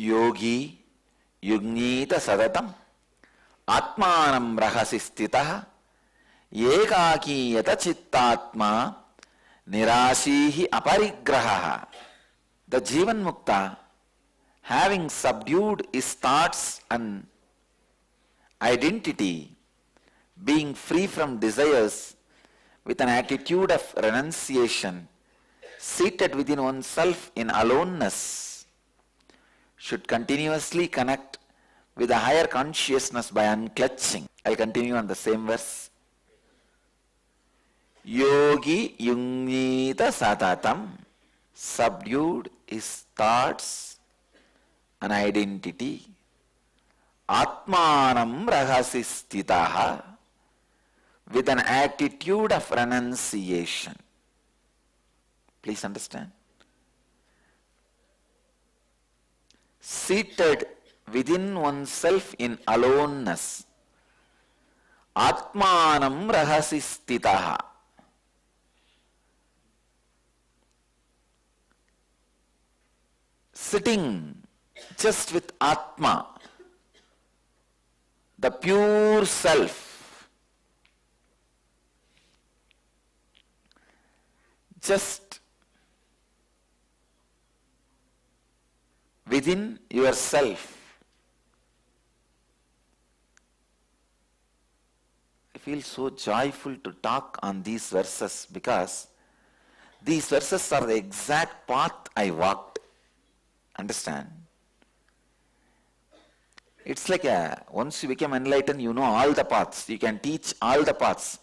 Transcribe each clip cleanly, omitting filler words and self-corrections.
yogi yugnita sadatam atmanam rahasi stitah ekakiyata chittatma nirashihi aparigraha. The Jivan Mukta, having subdued his thoughts and identity, being free from desires, with an attitude of renunciation, seated within oneself in aloneness, should continuously connect with a higher consciousness by unclutching. I'll continue on the same verse. Yogi yungnita satatam, subdued his thoughts and identity, atmanam rahasi stitaha, with an attitude of renunciation. Please understand. Seated within oneself in aloneness, atmanam rahasi stitaha. Sitting just with Atma, the pure self, just within yourself. I feel so joyful to talk on these verses because these verses are the exact path I walked. Understand? It's like once you become enlightened, you know all the paths. You can teach all the paths.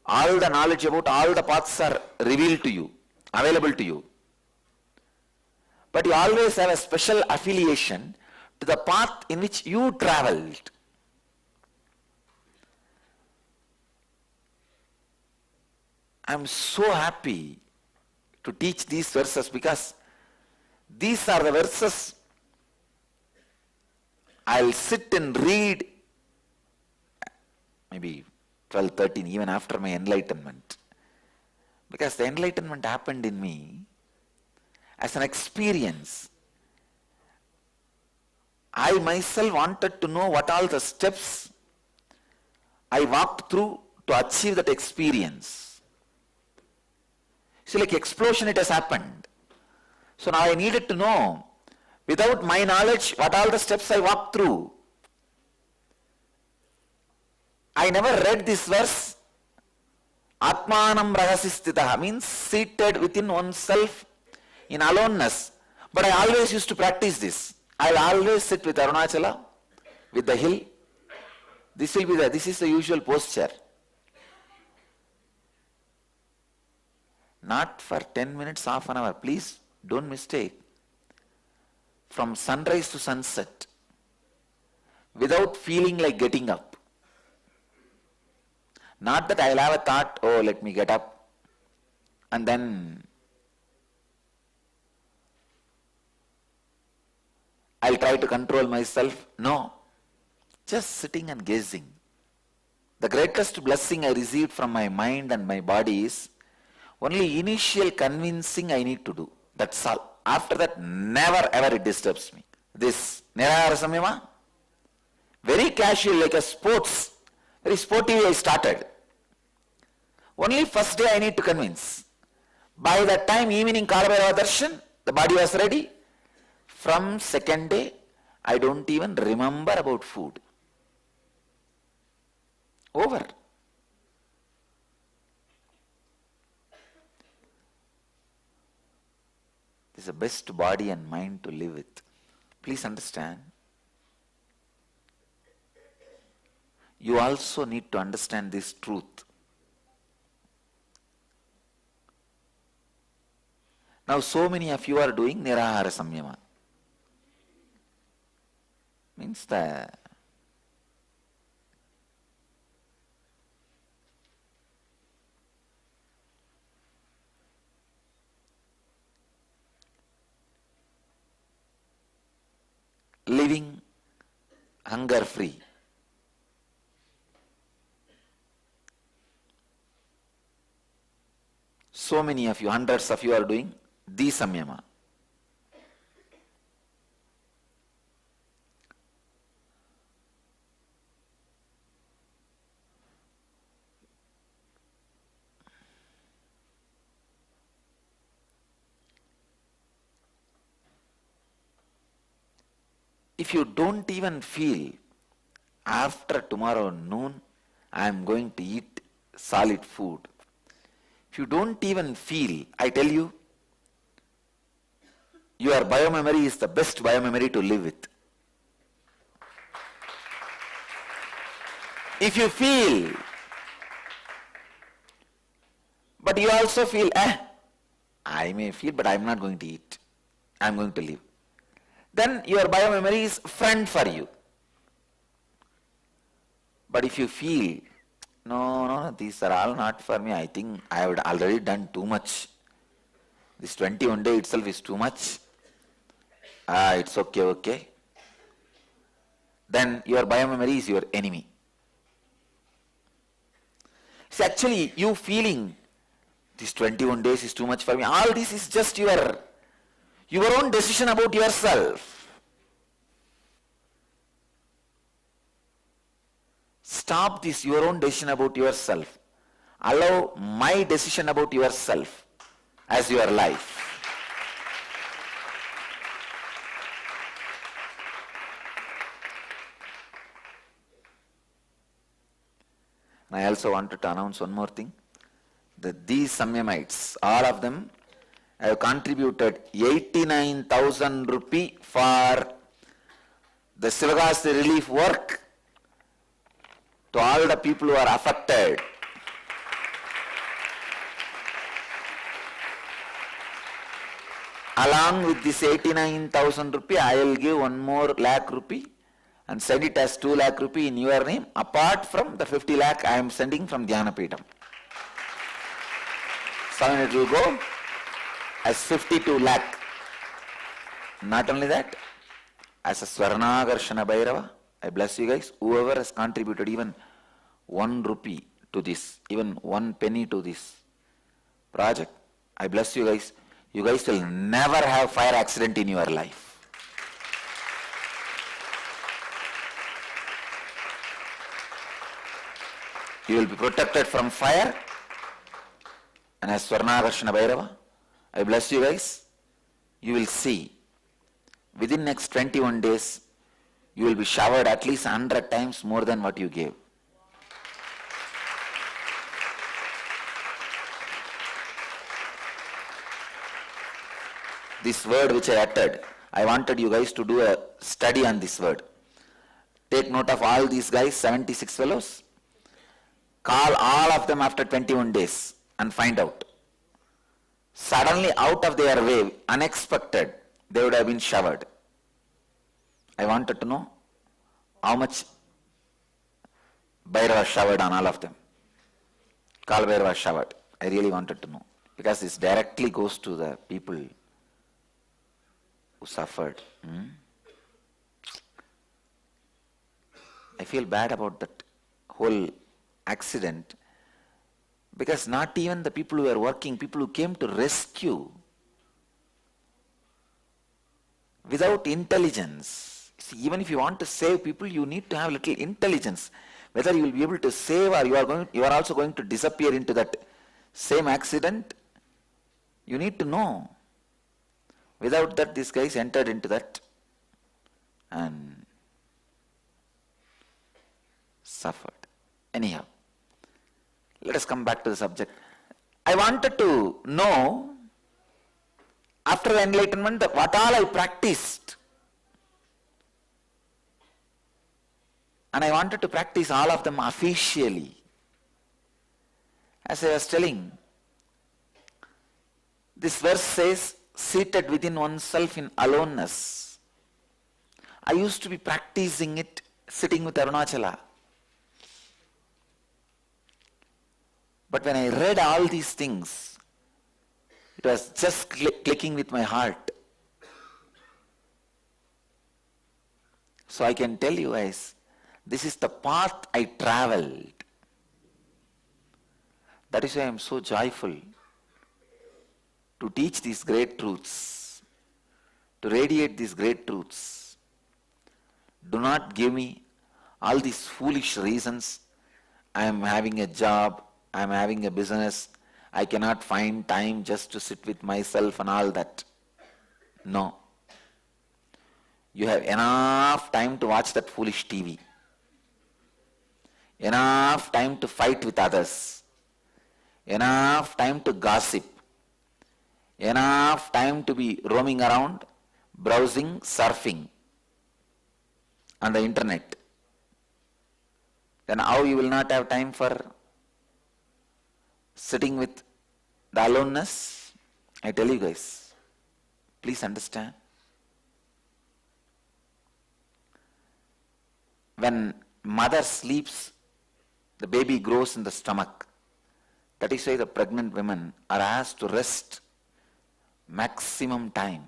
All the knowledge about all the paths are revealed to you, available to you. But you always have a special affiliation to the path in which you traveled. I'm so happy to teach these verses because these are the verses I'll sit and read maybe 12, 13, even after my enlightenment. Because the enlightenment happened in me as an experience. I myself wanted to know what all the steps I walked through to achieve that experience. So like explosion, it has happened. So now I needed to know, without my knowledge, what all the steps I walked through. I never read this verse, Atmanam rahasistitaha, means seated within oneself in aloneness. But I always used to practice this. I'll always sit with Arunachala, with the hill. This will be this is the usual posture. Not for 10 minutes, half an hour. Please don't mistake. From sunrise to sunset, without feeling like getting up. Not that I'll have a thought, oh, let me get up, and then I'll try to control myself. No. Just sitting and gazing. The greatest blessing I received from my mind and my body is only initial convincing I need to do. That's all. After that, never ever it disturbs me. This Nirahara Sammyama, very casual, like a sports, very sportive I started. Only first day I need to convince. By that time, evening Kalabhairava Darshan, the body was ready. From second day, I don't even remember about food. Over. This is the best body and mind to live with. Please understand. You also need to understand this truth. Now so many of you are doing Nirahara Sammyama. Means the living hunger free. So many of you, hundreds of you are doing the Sammyama. if you don't even feel after tomorrow noon I am going to eat solid food, if you don't even feel, I tell you, your biomemory is the best biomemory to live with. If you feel, but you also feel, I may feel, but I am not going to eat. I am going to live. Then your biomemory is friend for you. But if you feel, no, these are all not for me. I think I have already done too much. This 21 day itself is too much. It's okay. Then your biomemory is your enemy. See, actually, you feeling this 21 days is too much for me, all this is just your own decision about yourself. Stop this your own decision about yourself. Allow my decision about yourself as your life. And I also wanted to announce one more thing, that these Sammyamites, all of them, have contributed 89,000 rupee for the Sivagasti relief work to all the people who are affected. Along with this 89,000 rupee, I will give one more lakh rupee and send it as 2 lakh rupee in your name, apart from the 50 lakh I am sending from Dhyanapeetham. So it will go as 52 lakh. Not only that, as a Swarnagarshana Bhairava, I bless you guys, whoever has contributed even 1 rupee to this, even 1 penny to this project, I bless you guys. You guys will never have fire accident in your life. You will be protected from fire. And as Swarnagarshana Bhairava, I bless you guys. You will see, within next 21 days, you will be showered at least 100 times more than what you gave. This word which I uttered, I wanted you guys to do a study on this word. Take note of all these guys, 76 fellows. Call all of them after 21 days and find out. Suddenly out of their way, unexpected, they would have been showered. I wanted to know how much Bhairava showered on all of them. Kal Bhairava showered. I really wanted to know. Because this directly goes to the people who suffered. I feel bad about that whole accident, because not even the people who were working, people who came to rescue, without intelligence. See, even if you want to save people, you need to have little intelligence. Whether you will be able to save or you are also going to disappear into that same accident, you need to know. Without that, these guys entered into that and suffered. Anyhow, let us come back to the subject. I wanted to know, after the enlightenment, what all I practiced. And I wanted to practice all of them officially. As I was telling, this verse says, seated within oneself in aloneness. I used to be practicing it sitting with Arunachala. But when I read all these things, it was just clicking with my heart. So I can tell you guys, this is the path I traveled. That is why I am so joyful to teach these great truths, to radiate these great truths. Do not give me all these foolish reasons. I am having a job, I am having a business, I cannot find time just to sit with myself and all that. No. You have enough time to watch that foolish TV. Enough time to fight with others. Enough time to gossip. Enough time to be roaming around, browsing, surfing on the internet. Then how you will not have time for sitting with the aloneness? I tell you guys, please understand. When mother sleeps, the baby grows in the stomach. That is why the pregnant women are asked to rest maximum time.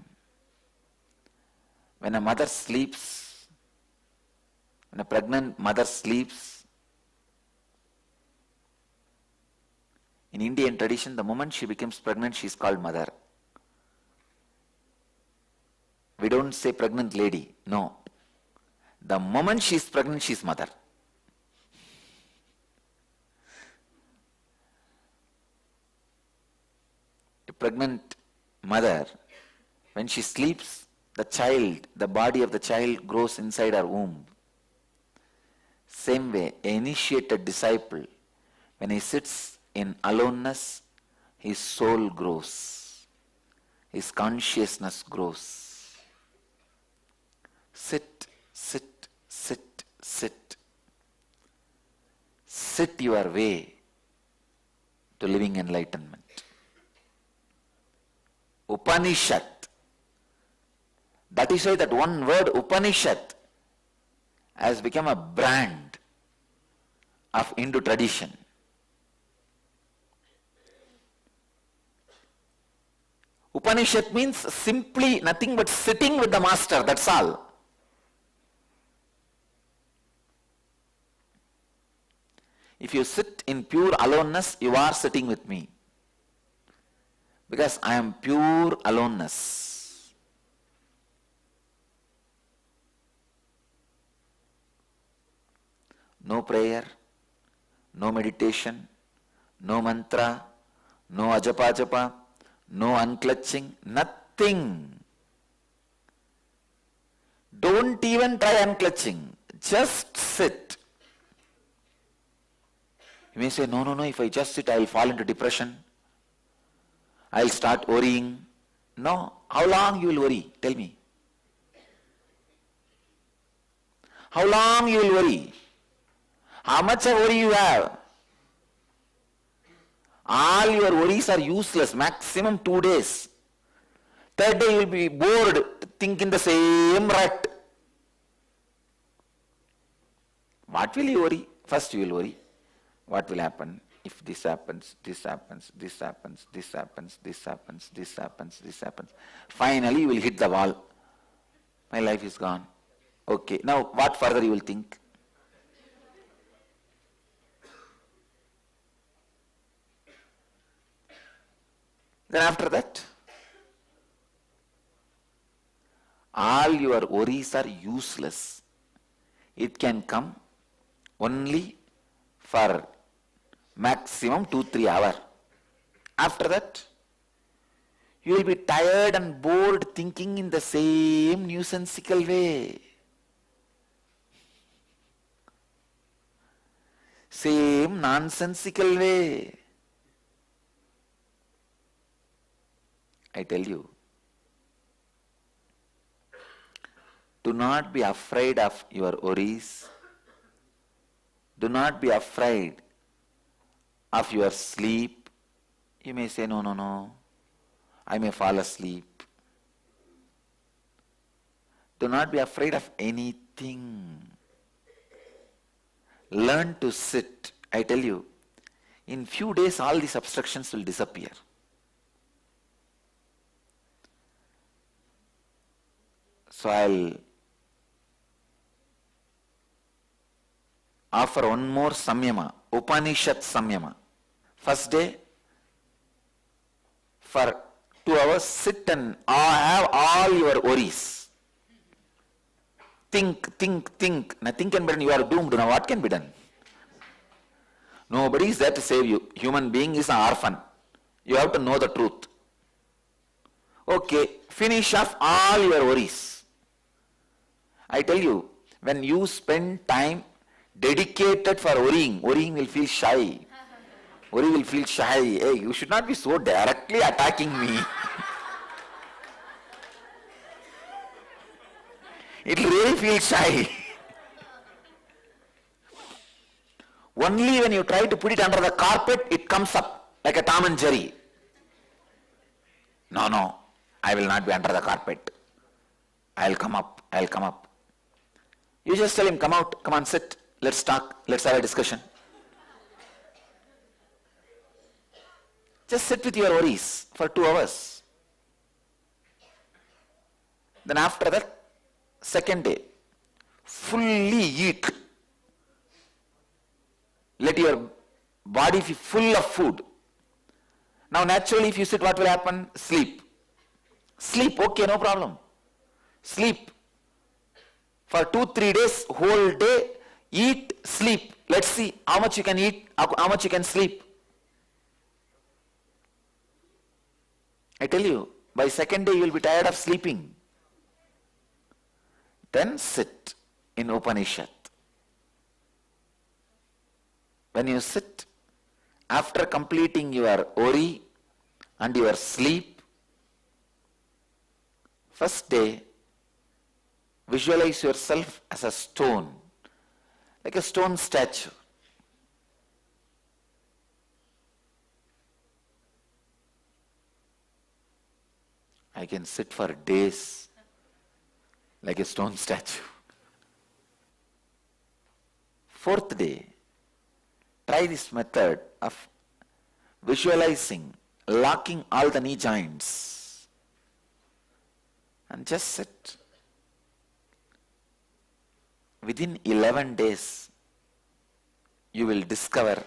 When a mother sleeps, when a pregnant mother sleeps, in Indian tradition, the moment she becomes pregnant, she is called mother. We don't say pregnant lady, no. The moment she is pregnant, she is mother. A pregnant mother, when she sleeps, the child, the body of the child grows inside her womb. Same way, an initiated disciple, when he sits in aloneness, his soul grows. His consciousness grows. Sit, sit, sit, sit. Sit your way to living enlightenment. Upanishad. That is why that one word Upanishad has become a brand of Hindu tradition. Upanishad means simply nothing but sitting with the master, that's all. If you sit in pure aloneness, you are sitting with me. Because I am pure aloneness. No prayer, no meditation, no mantra, no ajapa japa, no unclutching, nothing. Don't even try unclutching. Just sit. You may say, no, if I just sit, I will fall into depression. I will start worrying. No. How long you will worry? Tell me. How long you will worry? How much of worry you have? All your worries are useless. Maximum 2 days. Third day you will be bored, think in the same rut. What will you worry? First you will worry. What will happen? If this happens, this happens, this happens, this happens, this happens, this happens, this happens. Finally you will hit the wall. My life is gone. Okay, now what further you will think? Then after that, all your worries are useless. It can come only for maximum 2-3 hours. After that, you will be tired and bored thinking in the same nuisanceable way. Same nonsensical way. I tell you, do not be afraid of your worries. Do not be afraid of your sleep. You may say, no, I may fall asleep. Do not be afraid of anything. Learn to sit. I tell you, in few days all these obstructions will disappear. So I'll offer one more Sammyama, Upanishad Sammyama. First day, for 2 hours, sit and have all your worries. Think. Nothing can be done. You are doomed. Now what can be done? Nobody is there to save you. Human being is an orphan. You have to know the truth. Okay, finish off all your worries. I tell you, when you spend time dedicated for worrying will feel shy. Worry will feel shy. Hey, you should not be so directly attacking me. It will really feel shy. Only when you try to put it under the carpet, it comes up like a Tom and Jerry. No, I will not be under the carpet. I'll come up. You just tell him, come out, come on, sit, let's talk, let's have a discussion. Just sit with your worries for 2 hours. Then after that, second day, fully eat. Let your body be full of food. Now naturally if you sit, what will happen? Sleep. Sleep, okay, no problem. Sleep. For 2-3 days, whole day, eat, sleep. Let's see how much you can eat, how much you can sleep. I tell you, by second day you will be tired of sleeping. Then sit in Upanishad. When you sit, after completing your worry and your sleep, first day, visualize yourself as a stone, like a stone statue. I can sit for days like a stone statue. Fourth day, try this method of visualizing, locking all the knee joints and just sit. Within 11 days, you will discover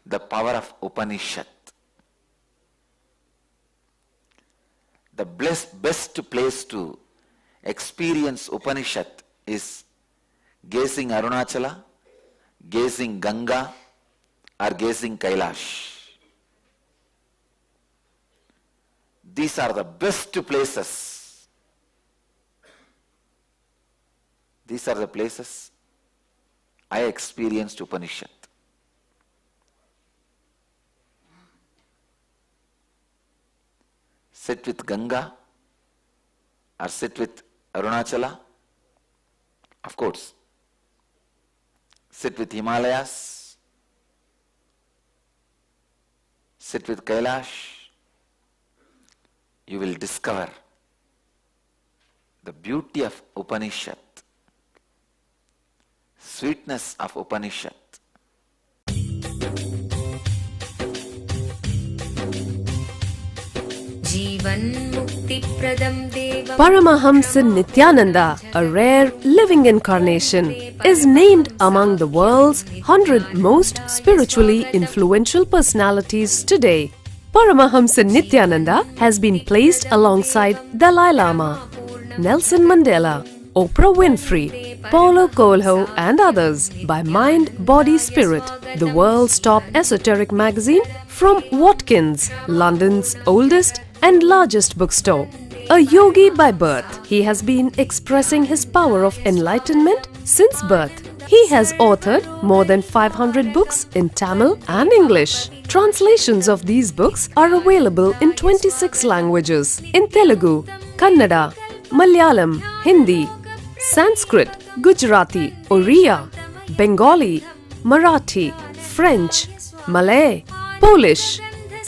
the power of Upanishad. The best place to experience Upanishad is gazing Arunachala, gazing Ganga, or gazing Kailash. These are the best places. These are the places I experienced Upanishad. Sit with Ganga or sit with Arunachala. Of course, sit with Himalayas, sit with Kailash. You will discover the beauty of Upanishad, sweetness of Upanishad. Paramahamsa Nithyananda, a rare living incarnation, is named among the world's 100 most spiritually influential personalities today. Paramahamsa Nithyananda has been placed alongside Dalai Lama, Nelson Mandela, Oprah Winfrey, Paulo Coelho and others by Mind, Body, Spirit, the world's top esoteric magazine from Watkins, London's oldest and largest bookstore. A yogi by birth, he has been expressing his power of enlightenment since birth. He has authored more than 500 books in Tamil and English. Translations of these books are available in 26 languages in Telugu, Kannada, Malayalam, Hindi, Sanskrit, Gujarati, Oriya, Bengali, Marathi, French, Malay, Polish,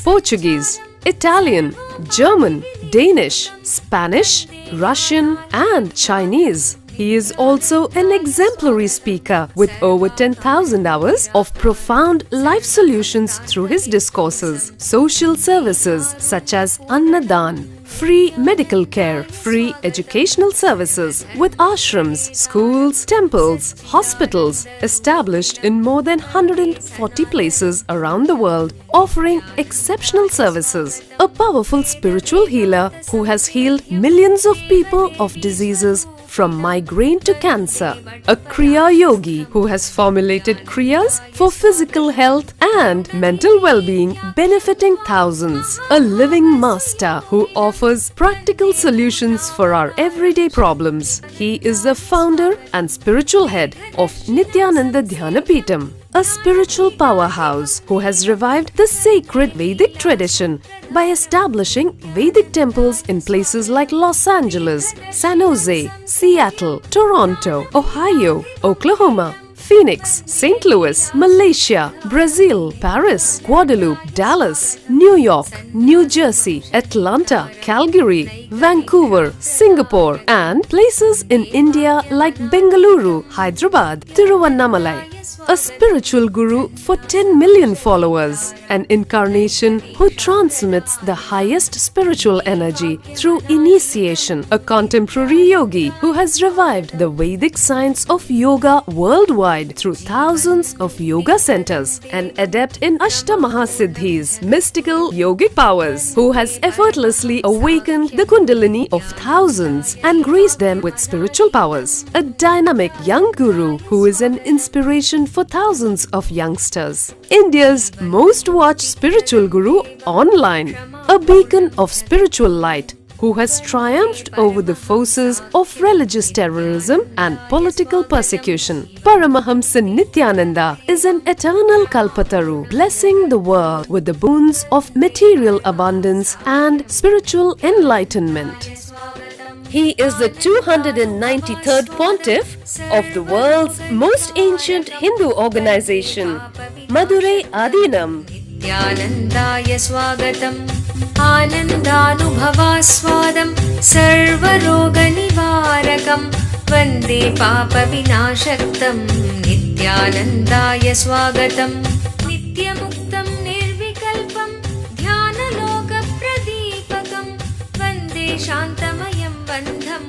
Portuguese, Italian, German, Danish, Spanish, Russian and Chinese. He is also an exemplary speaker with over 10,000 hours of profound life solutions through his discourses. Social services such as Annadan, free medical care, free educational services with ashrams, schools, temples, hospitals established in more than 140 places around the world, offering exceptional services. A powerful spiritual healer who has healed millions of people of diseases from migraine to cancer. A Kriya Yogi who has formulated Kriyas for physical health and mental well-being, benefiting thousands. A living master who offers practical solutions for our everyday problems. He is the founder and spiritual head of Nithyananda Dhyanapitham, a spiritual powerhouse who has revived the sacred Vedic tradition by establishing Vedic temples in places like Los Angeles, San Jose, Seattle, Toronto, Ohio, Oklahoma, Phoenix, St. Louis, Malaysia, Brazil, Paris, Guadeloupe, Dallas, New York, New Jersey, Atlanta, Calgary, Vancouver, Singapore, and places in India like Bengaluru, Hyderabad, Tiruvannamalai. A spiritual guru for 10 million followers, an incarnation who transmits the highest spiritual energy through initiation, a contemporary yogi who has revived the Vedic science of yoga worldwide through thousands of yoga centers, an adept in Ashtamahasiddhis, mystical yogic powers, who has effortlessly awakened the Kundalini of thousands and graced them with spiritual powers, a dynamic young guru who is an inspiration for thousands of youngsters, India's most watched spiritual guru online, a beacon of spiritual light who has triumphed over the forces of religious terrorism and political persecution. Paramahamsa Nithyananda is an eternal Kalpataru, blessing the world with the boons of material abundance and spiritual enlightenment. He is the 293rd pontiff of the world's most ancient Hindu organization, Madurai Adinam. Nithyanandaya swagatam Anandanubhavaswadam Sarvaroga nivarakam Vande papa vinashaktam Nithyanandaya swagatam Nityamuktam nirvikalpam Dhyanaloka pradipakam Vande shantamayam bandham